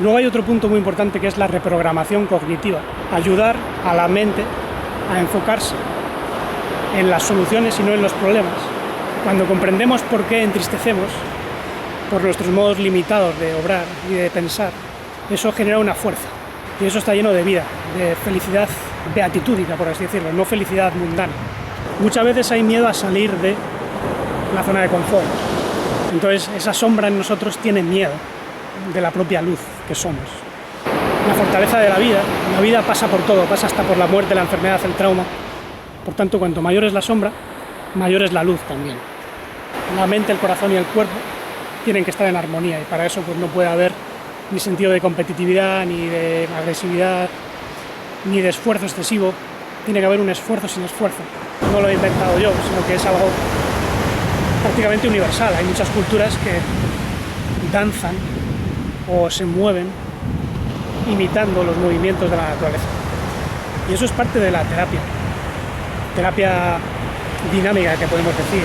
Luego hay otro punto muy importante que es la reprogramación cognitiva, ayudar a la mente a enfocarse en las soluciones y no en los problemas. Cuando comprendemos por qué entristecemos, por nuestros modos limitados de obrar y de pensar, eso genera una fuerza y eso está lleno de vida, de felicidad beatitúdica, por así decirlo, no felicidad mundana. Muchas veces hay miedo a salir de la zona de confort, entonces esa sombra en nosotros tiene miedo de la propia luz que somos. La fortaleza de la vida pasa por todo, pasa hasta por la muerte, la enfermedad, el trauma. Por tanto, cuanto mayor es la sombra, mayor es la luz también. La mente, el corazón y el cuerpo tienen que estar en armonía y para eso pues no puede haber ni sentido de competitividad, ni de agresividad, ni de esfuerzo excesivo. Tiene que haber un esfuerzo sin esfuerzo. No lo he inventado yo, sino que es algo prácticamente universal. Hay muchas culturas que danzan o se mueven imitando los movimientos de la naturaleza. Y eso es parte de la terapia dinámica que podemos decir.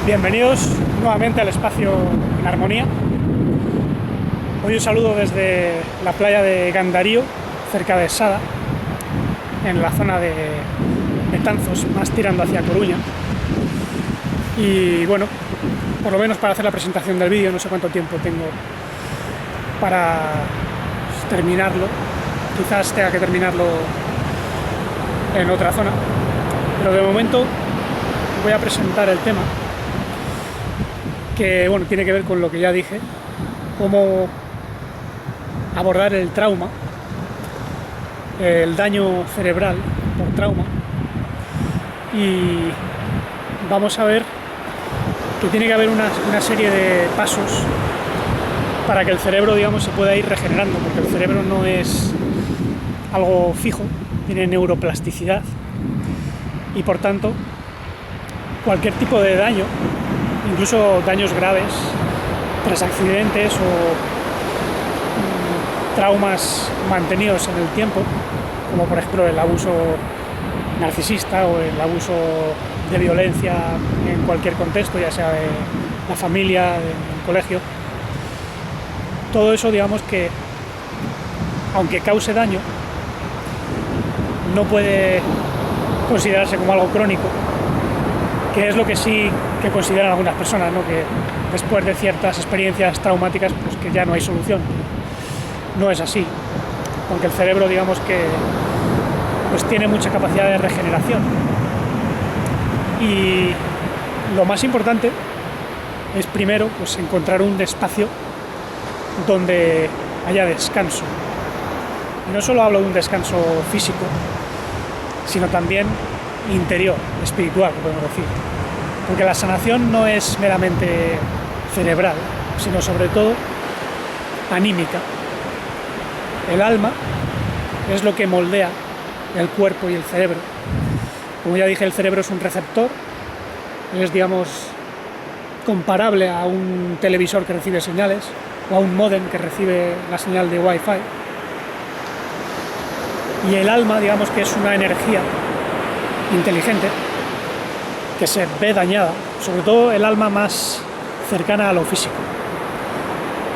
Bienvenidos nuevamente al espacio en armonía. Hoy os saludo desde la playa de Gandarío, cerca de Sada, en la zona de Betanzos, más tirando hacia Coruña. Y bueno, por lo menos para hacer la presentación del vídeo, no sé cuánto tiempo tengo para terminarlo. Quizás tenga que terminarlo en otra zona, pero de momento voy a presentar el tema que bueno, tiene que ver con lo que ya dije, cómo abordar el trauma, el daño cerebral por trauma, y vamos a ver que tiene que haber una serie de pasos para que el cerebro, digamos, se pueda ir regenerando, porque el cerebro no es algo fijo, tiene neuroplasticidad y por tanto cualquier tipo de daño, incluso daños graves tras accidentes o traumas mantenidos en el tiempo, como por ejemplo el abuso narcisista o el abuso de violencia en cualquier contexto, ya sea de la familia, del colegio. Todo eso, digamos que, aunque cause daño, no puede considerarse como algo crónico, que es lo que sí que consideran algunas personas, ¿no? Que después de ciertas experiencias traumáticas, pues que ya no hay solución. No es así, porque el cerebro, digamos que, pues tiene mucha capacidad de regeneración. Y lo más importante es primero pues encontrar un espacio donde haya descanso. Y no solo hablo de un descanso físico, sino también interior, espiritual, podemos decir. Porque la sanación no es meramente cerebral, sino sobre todo anímica. El alma es lo que moldea el cuerpo y el cerebro. Como ya dije, el cerebro es un receptor, es, digamos, comparable a un televisor que recibe señales o a un módem que recibe la señal de Wi-Fi. Y el alma, digamos que es una energía inteligente que se ve dañada, sobre todo el alma más cercana a lo físico.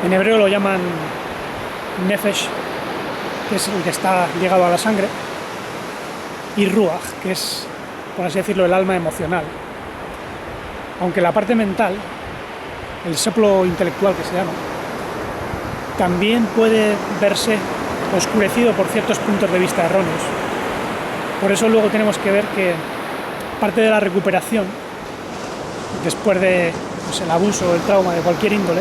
En hebreo lo llaman nefesh, que es el que está ligado a la sangre, y ruach, que es, por así decirlo, el alma emocional. Aunque la parte mental, el soplo intelectual que se llama, también puede verse oscurecido por ciertos puntos de vista erróneos. Por eso luego tenemos que ver que parte de la recuperación, después de pues, el abuso o el trauma de cualquier índole,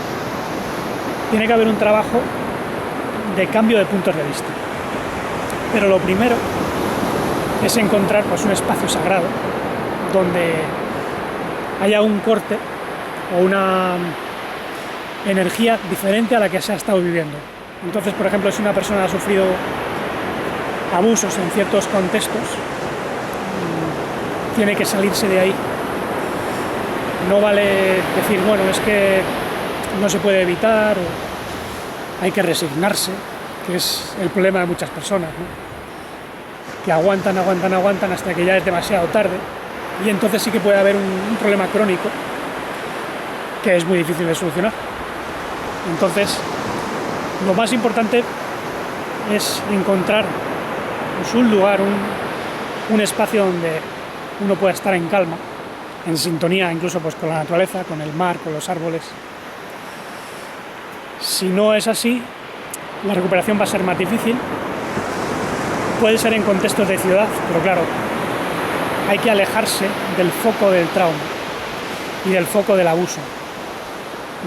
tiene que haber un trabajo de cambio de puntos de vista. Pero lo primero es encontrar pues, un espacio sagrado donde haya un corte o una energía diferente a la que se ha estado viviendo. Entonces, por ejemplo, si una persona ha sufrido abusos en ciertos contextos, tiene que salirse de ahí. No vale decir, bueno, es que no se puede evitar o hay que resignarse, que es el problema de muchas personas, ¿no? Que aguantan hasta que ya es demasiado tarde, y entonces sí que puede haber un problema crónico que es muy difícil de solucionar. Entonces, lo más importante es encontrar pues, un lugar, un espacio donde uno pueda estar en calma, en sintonía incluso pues, con la naturaleza, con el mar, con los árboles. Si no es así, la recuperación va a ser más difícil. Puede ser en contextos de ciudad, pero claro, hay que alejarse del foco del trauma y del foco del abuso,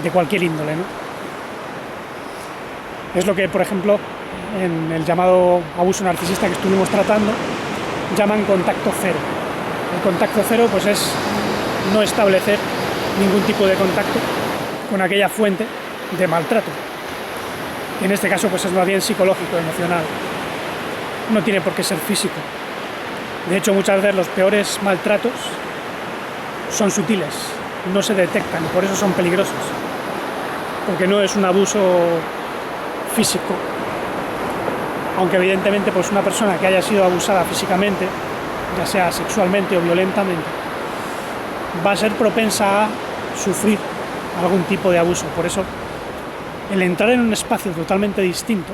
de cualquier índole, ¿no? Es lo que, por ejemplo, en el llamado abuso narcisista que estuvimos tratando, llaman contacto cero. El contacto cero pues es no establecer ningún tipo de contacto con aquella fuente de maltrato. En este caso pues es más bien psicológico, emocional. No tiene por qué ser físico. De hecho, muchas veces los peores maltratos son sutiles, no se detectan, por eso son peligrosos. Porque no es un abuso físico. Aunque evidentemente pues una persona que haya sido abusada físicamente, ya sea sexualmente o violentamente, va a ser propensa a sufrir algún tipo de abuso. Por eso, el entrar en un espacio totalmente distinto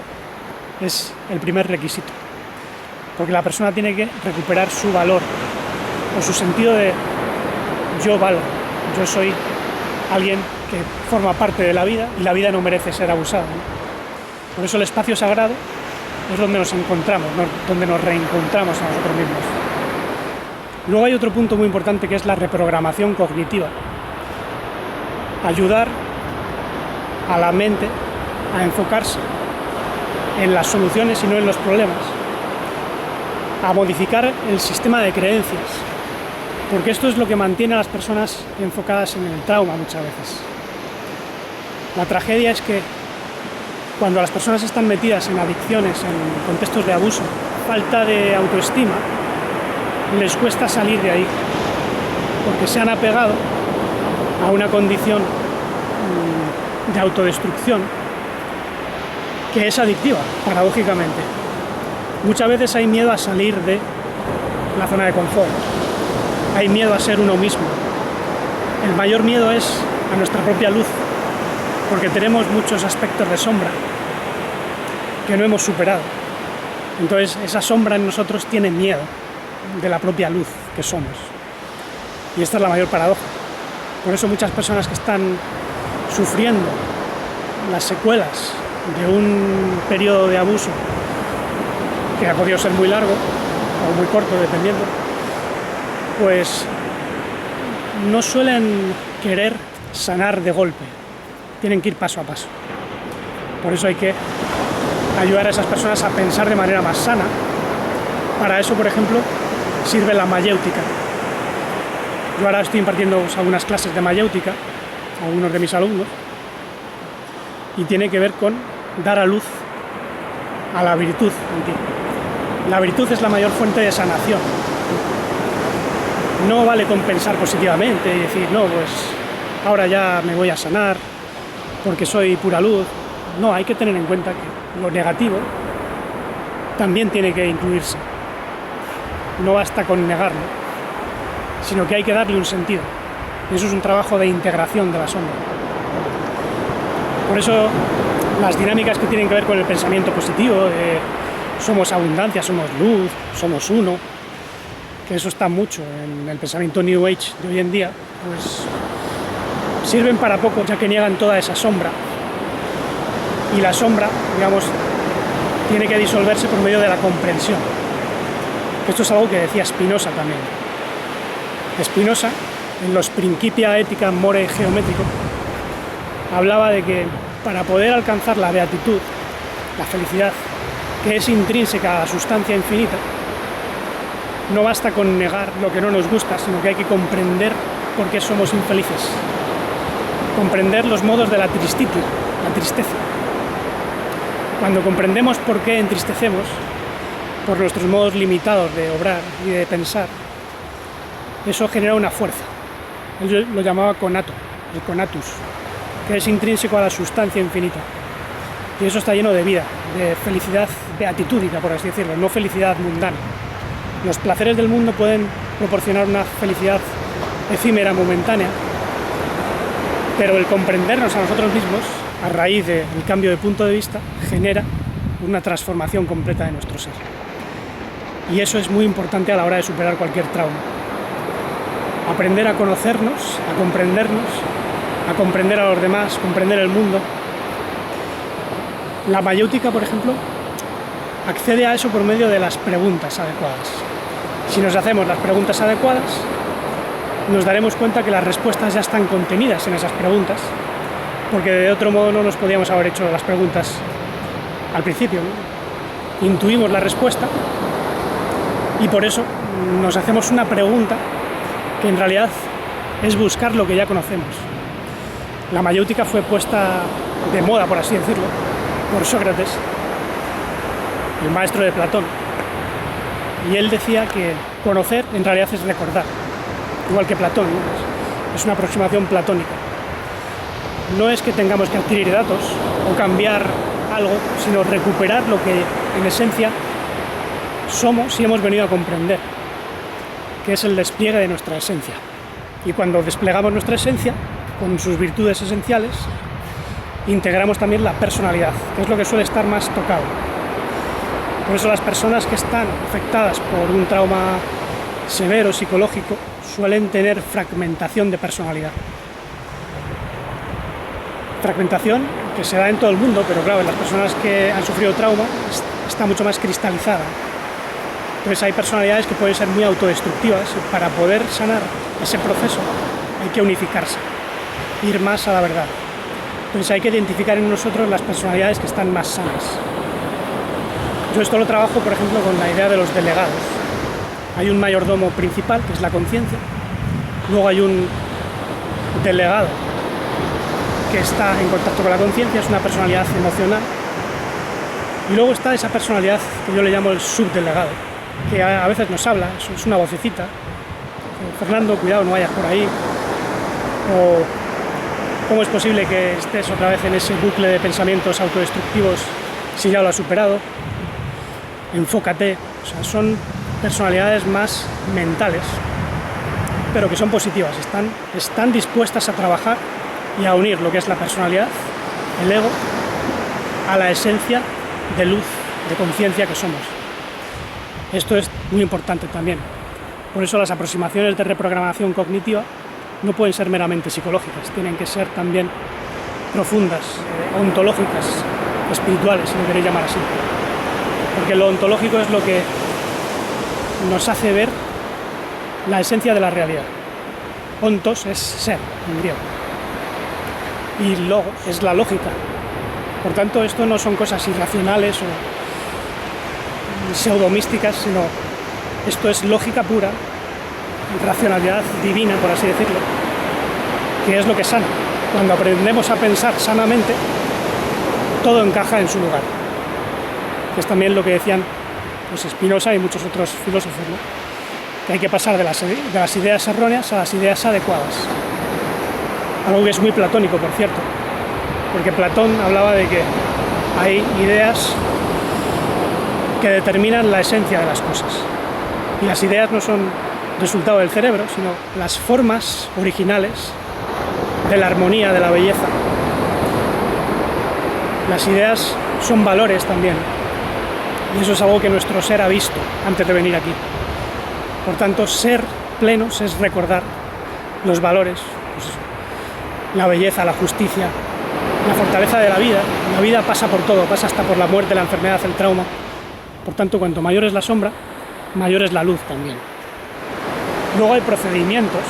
es el primer requisito. Porque la persona tiene que recuperar su valor o su sentido de yo valgo, yo soy alguien que forma parte de la vida y la vida no merece ser abusada, ¿no? Por eso el espacio sagrado es donde nos encontramos, donde nos reencontramos a nosotros mismos. Luego hay otro punto muy importante que es la reprogramación cognitiva. Ayudar a la mente a enfocarse en las soluciones y no en los problemas. A modificar el sistema de creencias, porque esto es lo que mantiene a las personas enfocadas en el trauma muchas veces. La tragedia es que cuando las personas están metidas en adicciones, en contextos de abuso, falta de autoestima, les cuesta salir de ahí, porque se han apegado a una condición de autodestrucción que es adictiva, paradójicamente. Muchas veces hay miedo a salir de la zona de confort, hay miedo a ser uno mismo. El mayor miedo es a nuestra propia luz, porque tenemos muchos aspectos de sombra que no hemos superado. Entonces esa sombra en nosotros tiene miedo de la propia luz que somos. Y esta es la mayor paradoja. Por eso muchas personas que están sufriendo las secuelas de un periodo de abuso que ha podido ser muy largo o muy corto, dependiendo, pues no suelen querer sanar de golpe, tienen que ir paso a paso. Por eso hay que ayudar a esas personas a pensar de manera más sana. Para eso, por ejemplo, sirve la mayéutica. Yo ahora estoy impartiendo algunas clases de mayéutica a algunos de mis alumnos y tiene que ver con dar a luz a la virtud en ti. La virtud es la mayor fuente de sanación. No vale con pensar positivamente y decir, no, pues ahora ya me voy a sanar porque soy pura luz. No, hay que tener en cuenta que lo negativo también tiene que incluirse. No basta con negarlo, sino que hay que darle un sentido. Y eso es un trabajo de integración de la sombra. Por eso las dinámicas que tienen que ver con el pensamiento positivo, somos abundancia, somos luz, somos uno, que eso está mucho en el pensamiento New Age de hoy en día, pues sirven para poco, ya que niegan toda esa sombra. Y la sombra, digamos, tiene que disolverse por medio de la comprensión. Esto es algo que decía Spinoza también. Spinoza, en los Principia Ethica More Geométrico, hablaba de que para poder alcanzar la beatitud, la felicidad, que es intrínseca a la sustancia infinita, No basta con negar lo que no nos gusta, sino que hay que comprender por qué somos infelices. Comprender los modos de la tristeza. Cuando comprendemos por qué entristecemos, por nuestros modos limitados de obrar y de pensar, eso genera una fuerza. Él lo llamaba conato, el conatus, que es intrínseco a la sustancia infinita. Y eso está lleno de vida, de felicidad beatitúdica, por así decirlo, no felicidad mundana. Los placeres del mundo pueden proporcionar una felicidad efímera, momentánea, pero el comprendernos a nosotros mismos, a raíz del cambio de punto de vista, genera una transformación completa de nuestro ser. Y eso es muy importante a la hora de superar cualquier trauma. Aprender a conocernos, a comprendernos, a comprender a los demás, comprender el mundo. La mayéutica, por ejemplo, accede a eso por medio de las preguntas adecuadas. Si nos hacemos las preguntas adecuadas, nos daremos cuenta que las respuestas ya están contenidas en esas preguntas, porque de otro modo no nos podíamos haber hecho las preguntas al principio, ¿no? Intuimos la respuesta y por eso nos hacemos una pregunta que en realidad es buscar lo que ya conocemos. La mayéutica fue puesta de moda, por así decirlo, por Sócrates, el maestro de Platón, y él decía que conocer en realidad es recordar, igual que Platón, ¿no? Es una aproximación platónica. No es que tengamos que adquirir datos o cambiar algo, sino recuperar lo que en esencia somos y hemos venido a comprender, que es el despliegue de nuestra esencia. Y cuando desplegamos nuestra esencia, con sus virtudes esenciales, integramos también la personalidad, que es lo que suele estar más tocado. Por eso las personas que están afectadas por un trauma severo psicológico suelen tener fragmentación de personalidad. Fragmentación que se da en todo el mundo, pero claro, en las personas que han sufrido trauma está mucho más cristalizada. Entonces hay personalidades que pueden ser muy autodestructivas y para poder sanar ese proceso hay que unificarse, ir más a la verdad. Entonces hay que identificar en nosotros las personalidades que están más sanas. Yo esto lo trabajo, por ejemplo, con la idea de los delegados. Hay un mayordomo principal, que es la conciencia, luego hay un delegado que está en contacto con la conciencia, es una personalidad emocional, y luego está esa personalidad que yo le llamo el subdelegado, que a veces nos habla, es una vocecita, Fernando, cuidado, no vayas por ahí, o cómo es posible que estés otra vez en ese bucle de pensamientos autodestructivos si ya lo has superado, enfócate. O sea, son personalidades más mentales, pero que son positivas, están dispuestas a trabajar y a unir lo que es la personalidad, el ego, a la esencia de luz, de conciencia que somos. Esto es muy importante también. Por eso las aproximaciones de reprogramación cognitiva no pueden ser meramente psicológicas, tienen que ser también profundas, ontológicas, espirituales, si lo queréis llamar así. Porque lo ontológico es lo que nos hace ver la esencia de la realidad. Ontos es ser, en griego. Y logos es la lógica. Por tanto, esto no son cosas irracionales o pseudomísticas, sino esto es lógica pura, racionalidad divina, por así decirlo, que es lo que sana. Cuando aprendemos a pensar sanamente, todo encaja en su lugar. Que es también lo que decían pues, Spinoza y muchos otros filósofos, ¿no? Que hay que pasar de las ideas erróneas a las ideas adecuadas. Algo que es muy platónico, por cierto, porque Platón hablaba de que hay ideas que determinan la esencia de las cosas. Y las ideas no son resultado del cerebro, sino las formas originales de la armonía, de la belleza. Las ideas son valores también. Y eso es algo que nuestro ser ha visto antes de venir aquí. Por tanto, ser plenos es recordar los valores, pues eso, la belleza, la justicia, la fortaleza de la vida. La vida pasa por todo, pasa hasta por la muerte, la enfermedad, el trauma. Por tanto, cuanto mayor es la sombra, mayor es la luz también. Luego hay procedimientos,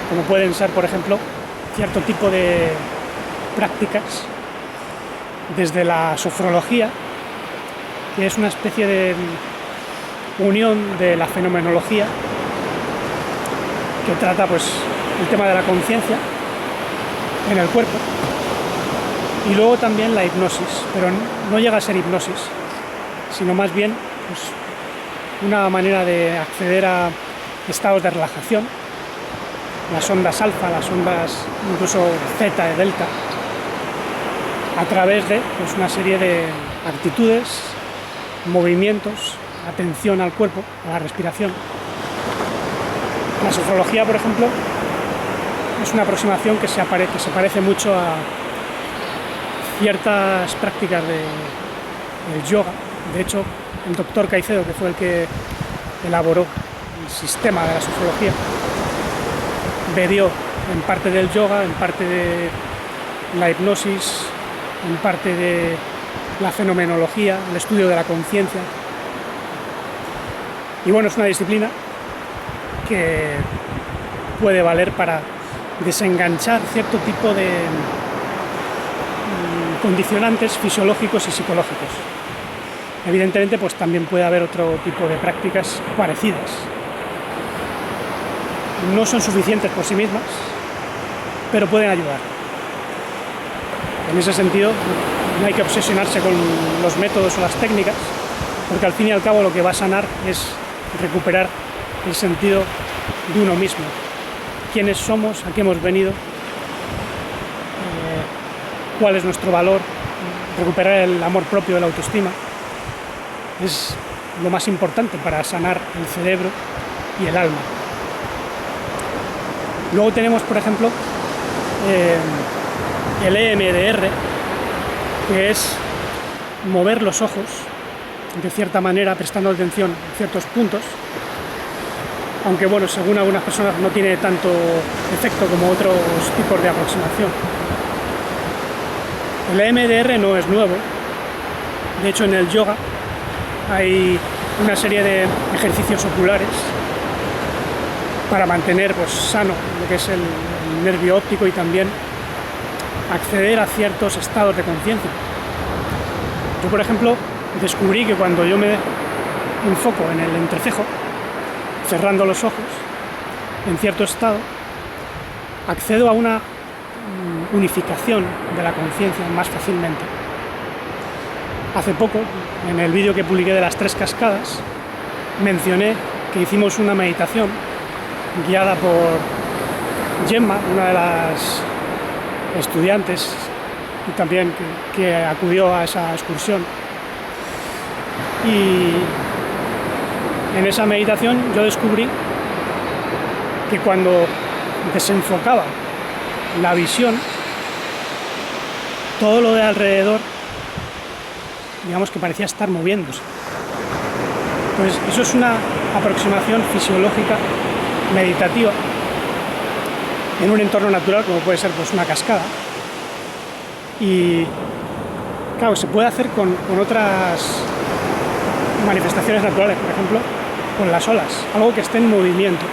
como pueden ser, por ejemplo, cierto tipo de prácticas, desde la sofrología, que es una especie de unión de la fenomenología, que trata pues el tema de la conciencia en el cuerpo, y luego también la hipnosis, pero no llega a ser hipnosis, sino más bien pues, una manera de acceder a estados de relajación, las ondas alfa, las ondas incluso zeta y delta, a través de pues, una serie de actitudes, movimientos, atención al cuerpo, a la respiración. La sofrología, por ejemplo, es una aproximación que se parece mucho a ciertas prácticas del yoga. De hecho, el doctor Caicedo, que fue el que elaboró el sistema de la sofrología, bebió en parte del yoga, en parte de la hipnosis, en parte de la fenomenología, el estudio de la conciencia. Y bueno, es una disciplina que puede valer para desenganchar cierto tipo de condicionantes fisiológicos y psicológicos. Evidentemente, pues también puede haber otro tipo de prácticas parecidas. No son suficientes por sí mismas, pero pueden ayudar. En ese sentido, no hay que obsesionarse con los métodos o las técnicas, porque al fin y al cabo lo que va a sanar es recuperar el sentido de uno mismo. Quiénes somos, a qué hemos venido, cuál es nuestro valor, recuperar el amor propio, la autoestima. Es lo más importante para sanar el cerebro y el alma. Luego tenemos, por ejemplo, el EMDR, que es mover los ojos de cierta manera, prestando atención a ciertos puntos, aunque bueno, según algunas personas no tiene tanto efecto como otros tipos de aproximación. El EMDR no es nuevo. De hecho, en el yoga hay una serie de ejercicios oculares para mantener pues, sano lo que es el nervio óptico y también acceder a ciertos estados de conciencia. Yo, por ejemplo, descubrí que cuando yo me enfoco en el entrecejo, cerrando los ojos, en cierto estado, accedo a una unificación de la conciencia más fácilmente. Hace poco, en el vídeo que publiqué de las 3 cascadas, mencioné que hicimos una meditación guiada por Gemma, una de las estudiantes y también que acudió a esa excursión. Y en esa meditación yo descubrí que cuando desenfocaba la visión, todo lo de alrededor, digamos que parecía estar moviéndose. Pues eso es una aproximación fisiológica, meditativa, en un entorno natural como puede ser pues, una cascada. Y claro, se puede hacer con otras manifestaciones naturales, por ejemplo, con las olas, algo que esté en movimiento.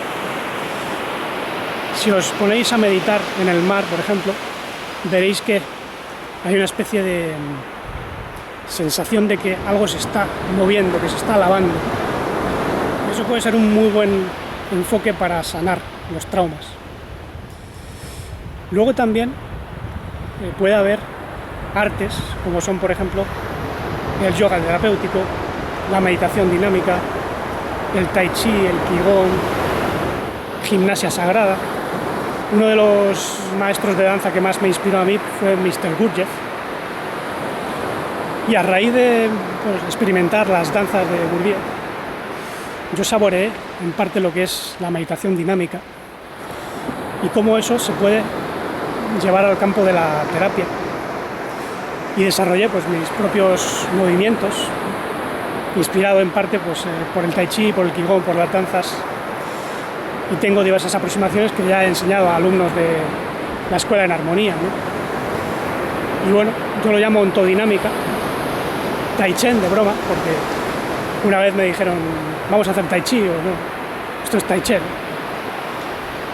Si os ponéis a meditar en el mar, por ejemplo, veréis que hay una especie de sensación de que algo se está moviendo, que se está lavando. Eso puede ser un muy buen enfoque para sanar los traumas. Luego también puede haber artes, como son, por ejemplo, el yoga terapéutico, la meditación dinámica, el tai chi, el qigong, gimnasia sagrada. Uno de los maestros de danza que más me inspiró a mí fue Mr. Gurdjieff. Y a raíz de experimentar las danzas de Gurdjieff, yo saboreé en parte lo que es la meditación dinámica y cómo eso se puede llevar al campo de la terapia. Y desarrollé pues, mis propios movimientos, inspirado en parte pues, por el tai chi, por el qigong, por las danzas. Y tengo diversas aproximaciones que ya he enseñado a alumnos de la escuela en armonía, ¿no? Y bueno, yo lo llamo ontodinámica, tai chen de broma, porque una vez me dijeron, vamos a hacer tai chi, o no, esto es tai chen.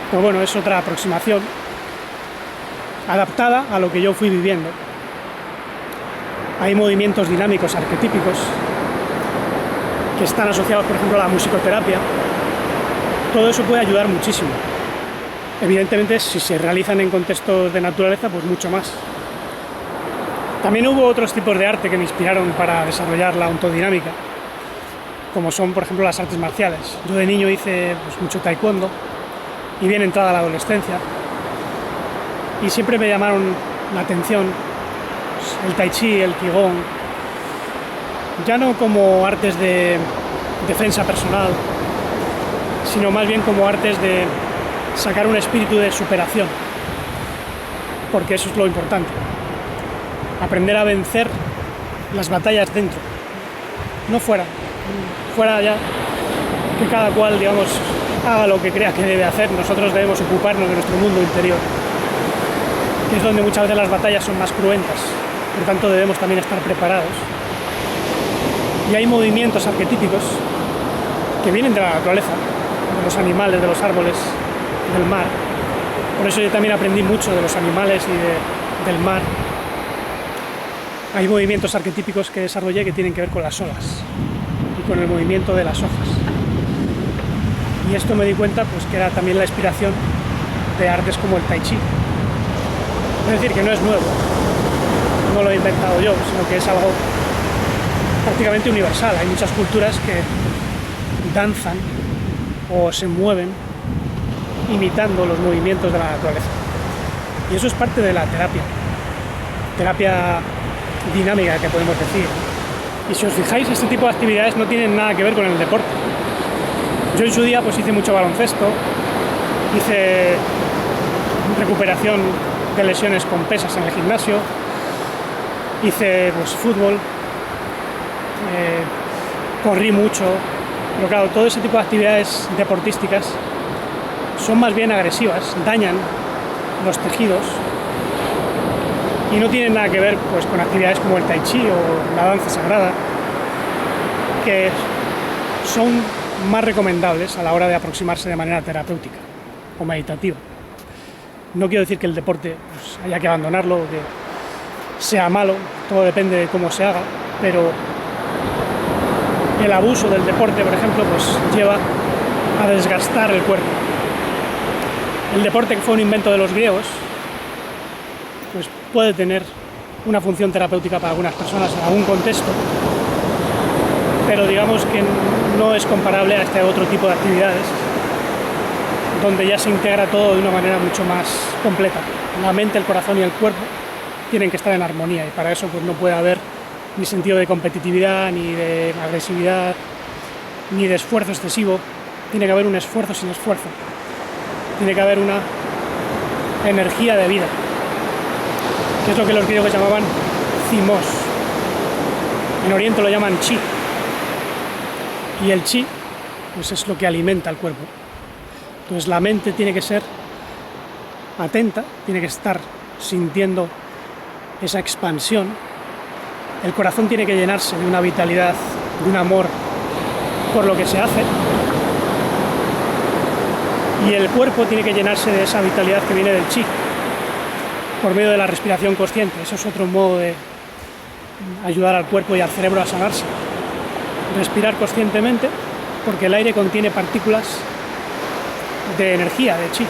Pues bueno, es otra aproximación adaptada a lo que yo fui viviendo. Hay movimientos dinámicos arquetípicos que están asociados, por ejemplo, a la musicoterapia, todo eso puede ayudar muchísimo. Evidentemente, si se realizan en contextos de naturaleza, pues mucho más. También hubo otros tipos de arte que me inspiraron para desarrollar la ontodinámica, como son, por ejemplo, las artes marciales. Yo de niño hice pues, mucho taekwondo y bien entrada la adolescencia, y siempre me llamaron la atención pues, el tai chi, el qigong, ya no como artes de defensa personal, sino más bien como artes de sacar un espíritu de superación, porque eso es lo importante, aprender a vencer las batallas dentro, no fuera ya, que cada cual, digamos, haga lo que crea que debe hacer. Nosotros debemos ocuparnos de nuestro mundo interior, que es donde muchas veces las batallas son más cruentas, por tanto debemos también estar preparados. Y hay movimientos arquetípicos que vienen de la naturaleza, de los animales, de los árboles, del mar. Por eso yo también aprendí mucho de los animales y del mar. Hay movimientos arquetípicos que desarrollé que tienen que ver con las olas y con el movimiento de las hojas. Y esto me di cuenta pues, que era también la inspiración de artes como el tai chi. Es decir, que no es nuevo, no lo he inventado yo, sino que es algo prácticamente universal. Hay muchas culturas que danzan o se mueven imitando los movimientos de la naturaleza. Y eso es parte de la terapia dinámica, que podemos decir. Y si os fijáis, este tipo de actividades no tienen nada que ver con el deporte. Yo en su día pues hice mucho baloncesto, hice recuperación de lesiones con pesas en el gimnasio, hice pues fútbol, corrí mucho, pero claro, todo ese tipo de actividades deportísticas son más bien agresivas, dañan los tejidos y no tienen nada que ver pues, con actividades como el tai chi o la danza sagrada, que son más recomendables a la hora de aproximarse de manera terapéutica o meditativa. No quiero decir que el deporte pues, haya que abandonarlo o que sea malo, todo depende de cómo se haga, pero el abuso del deporte, por ejemplo, pues lleva a desgastar el cuerpo. El deporte, que fue un invento de los griegos, pues puede tener una función terapéutica para algunas personas en algún contexto, pero digamos que no es comparable a este otro tipo de actividades donde ya se integra todo de una manera mucho más completa. La mente, el corazón y el cuerpo tienen que estar en armonía, y para eso pues no puede haber ni sentido de competitividad, ni de agresividad, ni de esfuerzo excesivo. Tiene que haber un esfuerzo sin esfuerzo. Tiene que haber una energía de vida, que es lo que los griegos llamaban cimos. En Oriente lo llaman chi. Y el chi pues es lo que alimenta al cuerpo. Entonces la mente tiene que ser atenta, tiene que estar sintiendo esa expansión. El corazón tiene que llenarse de una vitalidad, de un amor por lo que se hace. Y el cuerpo tiene que llenarse de esa vitalidad que viene del chi, por medio de la respiración consciente. Eso es otro modo de ayudar al cuerpo y al cerebro a sanarse. Respirar conscientemente, porque el aire contiene partículas de energía, de chi.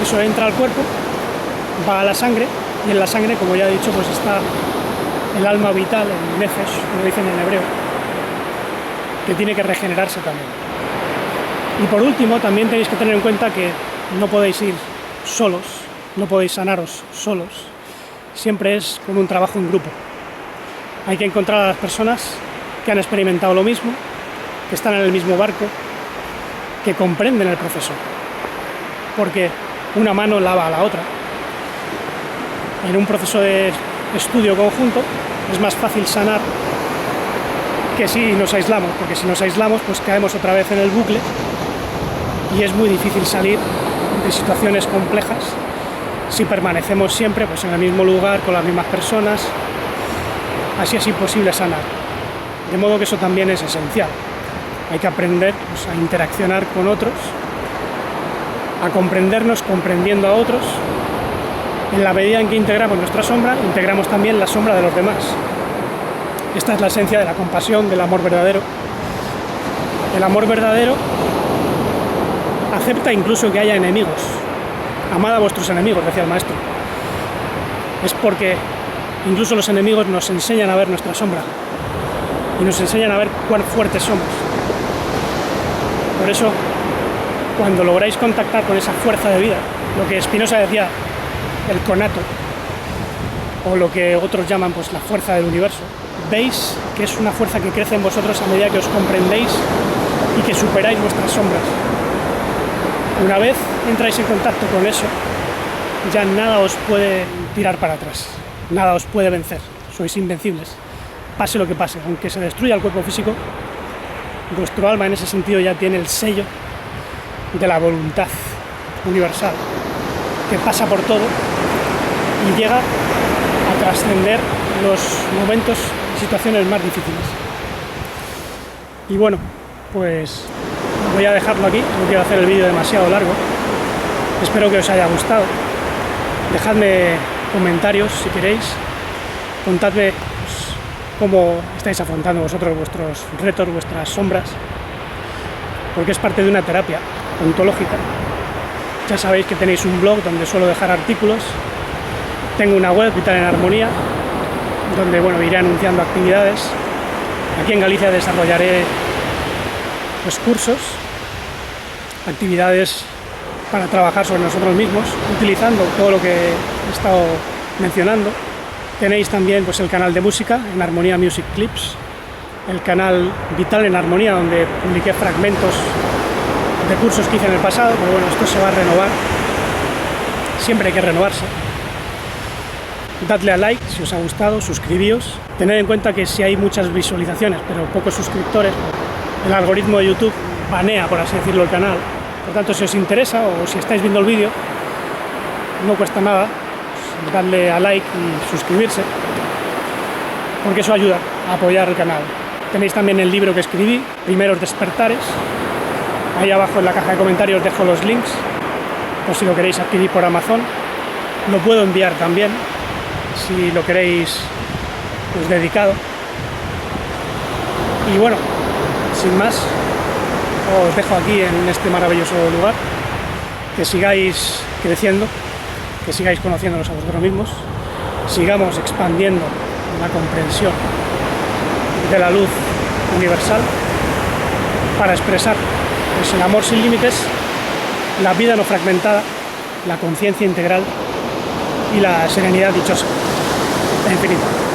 Eso entra al cuerpo, va a la sangre, y en la sangre, como ya he dicho, pues está el alma vital, el nefesh, como dicen en hebreo, que tiene que regenerarse también. Y por último, también tenéis que tener en cuenta que no podéis ir solos, no podéis sanaros solos, siempre es con un trabajo en grupo. Hay que encontrar a las personas que han experimentado lo mismo, que están en el mismo barco, que comprenden el proceso, porque una mano lava a la otra. En un proceso de estudio conjunto es más fácil sanar que si nos aislamos, porque si nos aislamos pues caemos otra vez en el bucle y es muy difícil salir de situaciones complejas si permanecemos siempre pues en el mismo lugar, con las mismas personas. Así es imposible sanar. De modo que eso también es esencial. Hay que aprender pues, a interaccionar con otros, a comprendernos comprendiendo a otros. En la medida en que integramos nuestra sombra, integramos también la sombra de los demás. Esta es la esencia de la compasión, del amor verdadero, El amor verdadero acepta incluso que haya enemigos. Amad a vuestros enemigos, decía el maestro. Es porque incluso los enemigos nos enseñan a ver nuestra sombra y nos enseñan a ver cuán fuertes somos. Por eso, cuando lográis contactar con esa fuerza de vida, lo que Spinoza decía, el conato, o lo que otros llaman pues la fuerza del universo, veis que es una fuerza que crece en vosotros a medida que os comprendéis y que superáis vuestras sombras. Una vez entráis en contacto con eso, ya nada os puede tirar para atrás, nada os puede vencer, sois invencibles. Pase lo que pase, aunque se destruya el cuerpo físico, vuestro alma en ese sentido ya tiene el sello de la voluntad universal, que pasa por todo y llega a trascender los momentos y situaciones más difíciles. Y bueno, pues voy a dejarlo aquí, no quiero hacer el vídeo demasiado largo. Espero que os haya gustado. Dejadme comentarios si queréis, contadme pues, cómo estáis afrontando vosotros vuestros retos, vuestras sombras, porque es parte de una terapia ontológica. Ya sabéis que tenéis un blog donde suelo dejar artículos, tengo una web, Vital en Armonía, donde bueno, iré anunciando actividades. Aquí en Galicia desarrollaré pues, cursos, actividades para trabajar sobre nosotros mismos, utilizando todo lo que he estado mencionando. Tenéis también pues, el canal de música, en Armonía Music Clips, el canal Vital en Armonía, donde publiqué fragmentos de cursos que hice en el pasado, pero bueno, esto se va a renovar, siempre hay que renovarse. Dadle a like si os ha gustado, suscribíos. Tened en cuenta que si hay muchas visualizaciones, pero pocos suscriptores, el algoritmo de YouTube banea, por así decirlo, el canal. Por tanto, si os interesa o si estáis viendo el vídeo, no cuesta nada pues, darle a like y suscribirse, porque eso ayuda a apoyar el canal. Tenéis también el libro que escribí, Primeros Despertares. Ahí abajo en la caja de comentarios dejo los links, por si lo queréis adquirir por Amazon. Lo puedo enviar también, si lo queréis pues, dedicado. Y bueno, sin más, os dejo aquí en este maravilloso lugar. Que sigáis creciendo, que sigáis conociéndonos a vosotros mismos, sigamos expandiendo la comprensión de la luz universal para expresar pues, el amor sin límites, la vida no fragmentada, la conciencia integral y la serenidad dichosa e infinita.